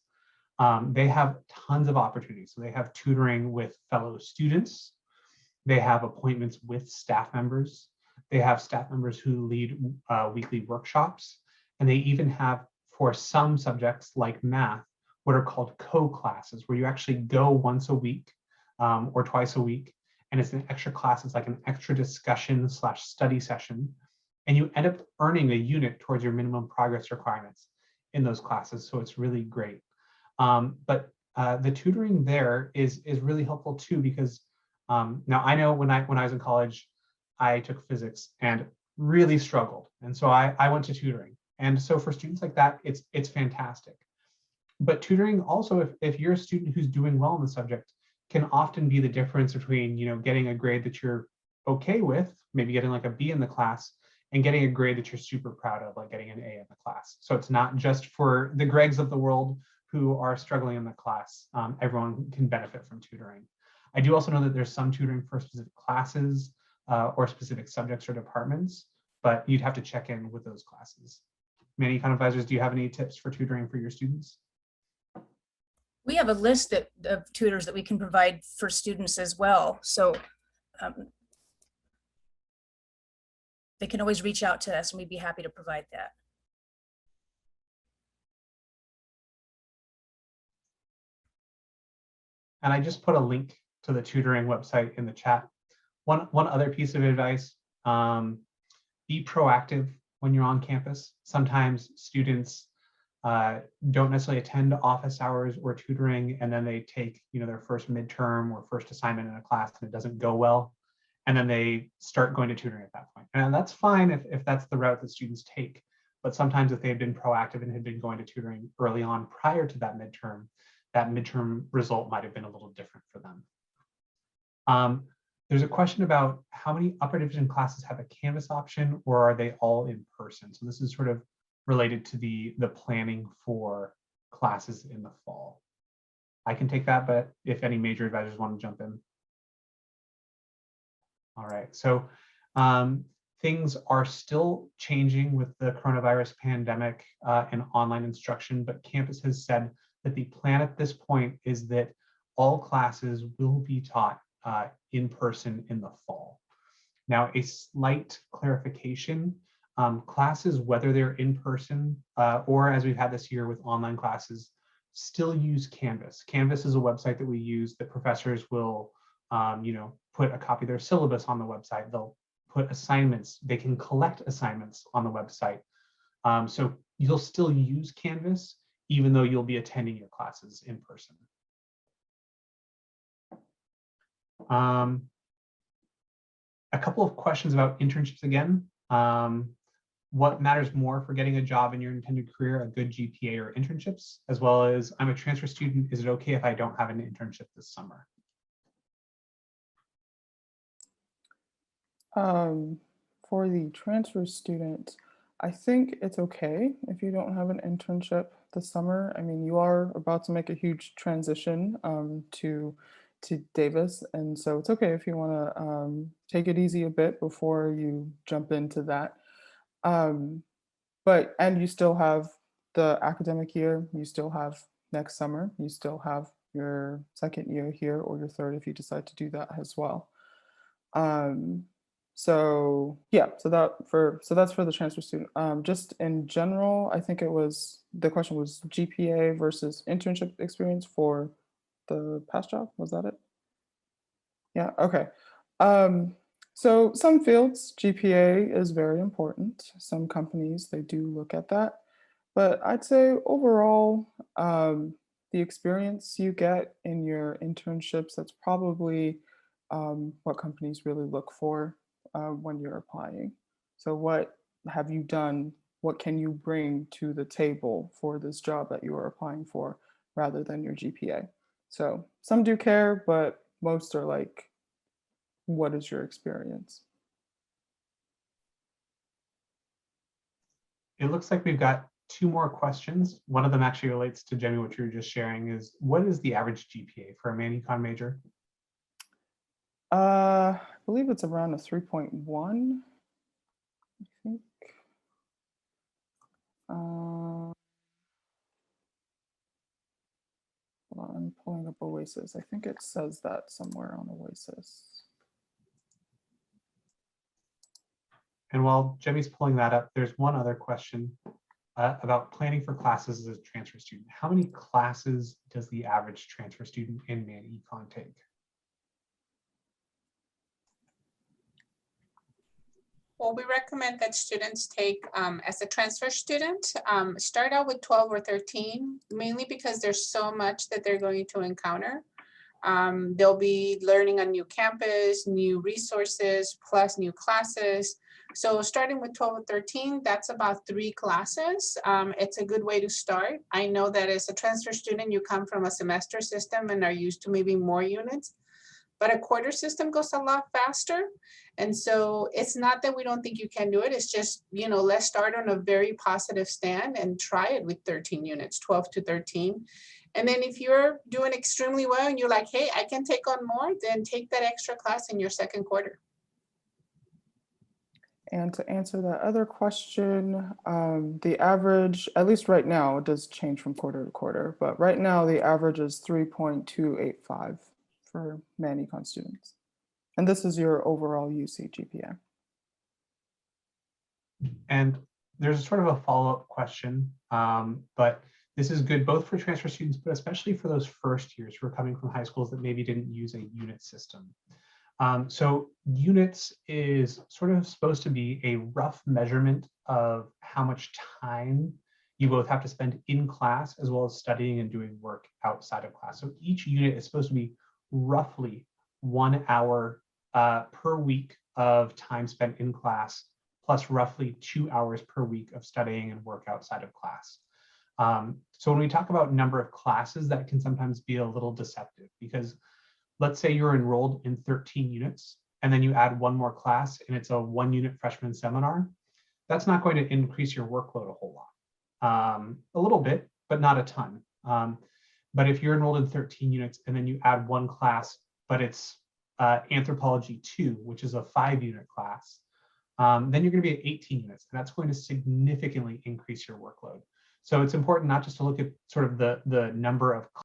They have tons of opportunities. So they have tutoring with fellow students. They have appointments with staff members. They have staff members who lead weekly workshops. And they even have, for some subjects like math, what are called co-classes, where you actually go once a week or twice a week. And it's an extra class. It's like an extra discussion / study session. And you end up earning a unit towards your minimum progress requirements in those classes. So it's really great. But the tutoring there is really helpful too, because now I know when I was in college, I took physics and really struggled. And so I went to tutoring. And so for students like that, it's fantastic. But tutoring also, if you're a student who's doing well in the subject, can often be the difference between, you know, getting a grade that you're okay with, maybe getting like a B in the class, and getting a grade that you're super proud of, like getting an A in the class. So it's not just for the Gregs of the world who are struggling in the class. Everyone can benefit from tutoring. I do also know that there's some tutoring for specific classes or specific subjects or departments, but you'd have to check in with those classes. Manny Econ Advisors, do you have any tips for tutoring for your students? We have a list of tutors that we can provide for students as well. So they can always reach out to us and we'd be happy to provide that. And I just put a link to the tutoring website in the chat. One other piece of advice, be proactive when you're on campus. Sometimes students don't necessarily attend office hours or tutoring, and then they take, you know, their first midterm or first assignment in a class and it doesn't go well. And then they start going to tutoring at that point. And that's fine if that's the route that students take. But sometimes if they've been proactive and had been going to tutoring early on prior to that midterm result might have been a little different for them. There's a question about how many upper division classes have a Canvas option, or are they all in person? So this is sort of related to the planning for classes in the fall. I can take that, but if any major advisors want to jump in. All right, so things are still changing with the coronavirus pandemic and online instruction, but campus has said that the plan at this point is that all classes will be taught in person in the fall. Now, a slight clarification, classes, whether they're in person or as we've had this year with online classes, still use Canvas. Canvas is a website that we use that professors will you know, put a copy of their syllabus on the website. They'll put assignments, they can collect assignments on the website. So you'll still use Canvas, even though you'll be attending your classes in person. A couple of questions about internships again. What matters more for getting a job in your intended career, a good GPA or internships, as well as I'm a transfer student, is it okay if I don't have an internship this summer? For the transfer student, I think it's okay if you don't have an internship this summer. I mean, you are about to make a huge transition to Davis, and so it's okay if you want to take it easy a bit before you jump into that. And you still have the academic year, you still have next summer, you still have your second year here or your third if you decide to do that as well. So yeah, so that's for the transfer student. Just in general, I think the question was GPA versus internship experience for the past job. Was that it? Yeah. Okay. So some fields, GPA is very important. Some companies, they do look at that. But I'd say overall, the experience you get in your internships, that's probably what companies really look for when you're applying. So what have you done? What can you bring to the table for this job that you are applying for rather than your GPA? So some do care, but most are like, what is your experience? It looks like we've got two more questions. One of them actually relates to Jemmy, what you were just sharing is, what is the average GPA for a man-econ major? I believe it's around a 3.1, I think. Hold on, I'm pulling up Oasis. I think it says that somewhere on Oasis. And while Jemmy's pulling that up, there's one other question about planning for classes as a transfer student. How many classes does the average transfer student in man-econ take? Well, we recommend that students take, as a transfer student, start out with 12 or 13, mainly because there's so much that they're going to encounter. They'll be learning a new campus, new resources, plus new classes. So starting with 12 or 13, that's about 3 classes. It's a good way to start. I know that as a transfer student, you come from a semester system and are used to maybe more units, but a quarter system goes a lot faster. And so it's not that we don't think you can do it. It's just, you know, let's start on a very positive stand and try it with 13 units, 12 to 13. And then if you're doing extremely well and you're like, hey, I can take on more, then take that extra class in your second quarter. And to answer that other question, the average, at least right now, it does change from quarter to quarter, but right now the average is 3.285 for man-econ students. And this is your overall UC GPA. And there's sort of a follow-up question, but this is good both for transfer students, but especially for those first years who are coming from high schools that maybe didn't use a unit system. So units is sort of supposed to be a rough measurement of how much time you both have to spend in class as well as studying and doing work outside of class. So each unit is supposed to be roughly 1 hour per week of time spent in class, plus roughly 2 hours per week of studying and work outside of class. So when we talk about number of classes, that can sometimes be a little deceptive because let's say you're enrolled in 13 units and then you add one more class and it's a 1-unit freshman seminar. That's not going to increase your workload a whole lot. A little bit, but not a ton. But if you're enrolled in 13 units and then you add one class, but it's Anthropology 2, which is a 5-unit class, then you're going to be at 18 units. And that's going to significantly increase your workload. So it's important not just to look at sort of the number of